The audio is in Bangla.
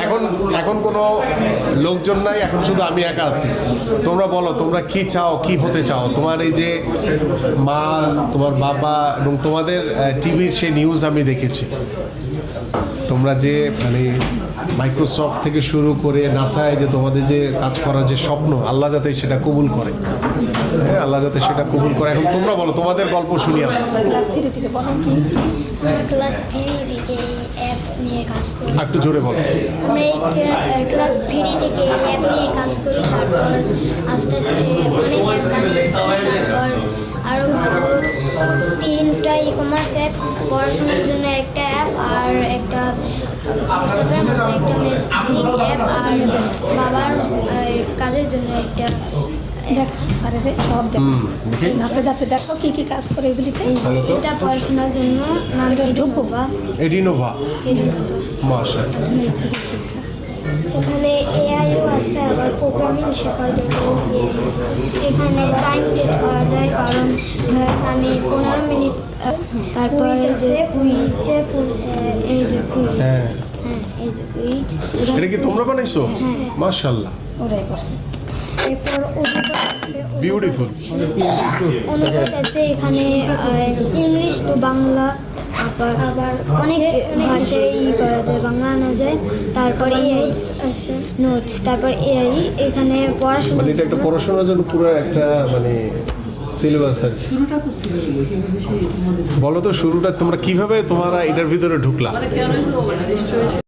এখন এখন কোনো লোকজন নাই, এখন শুধু আমি একা আছি। তোমরা বলো, তোমরা কি চাও, কি হতে চাও? তোমার এই যে মা, তোমার বাবা এবং তোমাদের টিভির সেই নিউজ আমি দেখেছি, তোমরা যে মানে মাইক্রোসফট থেকে শুরু করে নাসায় যে তোমাদের যে কাজ করার যে স্বপ্ন, আল্লাহ যাতে সেটা কবুল করে। হ্যাঁ, আল্লাহ যাতে সেটা কবুল করে। এখন তোমরা বলো, তোমাদের গল্প শুনি আমরা। ক্লাস 3 থেকে অ্যাপ নিয়ে কাজ করি। একটু জোরে বলো। আমরা এই ক্লাস 3 থেকে অ্যাপ নিয়ে কাজ করি, তারপর আস্তে আস্তে অনেক অ্যাপ বানিয়েছি। তারপর আরও 3টা ই-কমার্স অ্যাপ, পড়াশোনার জন্য একটা অ্যাপ, আর একটা হোয়াটসঅ্যাপের মতো একটা মেসেজিং অ্যাপ, আর বাবার কাজের জন্য একটা দেখো স্যারের সব দেখো, দেখি। ধাপে ধাপে দেখো কি কি কাজ করে এগুলিতে। এটা পড়াশোনার জন্য নাম এডুকোভা। এডিনোভা, মাশাআল্লাহ। এখানে এআইও আছে, আবার প্রোগ্রামিং শেখার জন্য এখানে টাইম সেট করা যায়, কারণ আমি 15 মিনিট, তারপর যে কুইজ, এই যে কুইজ, হ্যাঁ, হ্যাঁ এই যে কুইজ, এটা কি তোমরা বানাইছো? মাশাআল্লাহ, ওরাই করছে। এরপর অনুবাদ আছে, বিউটিফুল। অনুবাদ আছে এখানে, ইংলিশ টু বাংলা, আবার অনেক ভাষায় করা যায়, বাংলা আনা যায়। তারপর এআই আছে, নোটস, তারপর এআই এখানে পড়াশোনা। মানে এটা একটা পড়াশোনার জন্য পুরো একটা মানে সিলেবাস আর কি। শুরুটা করতে হবে। বলো তো, শুরুটা তোমরা কিভাবে তোমরা এটার ভিতরে ঢুকলা? মানে কেন হলো, মানে নিশ্চয়ই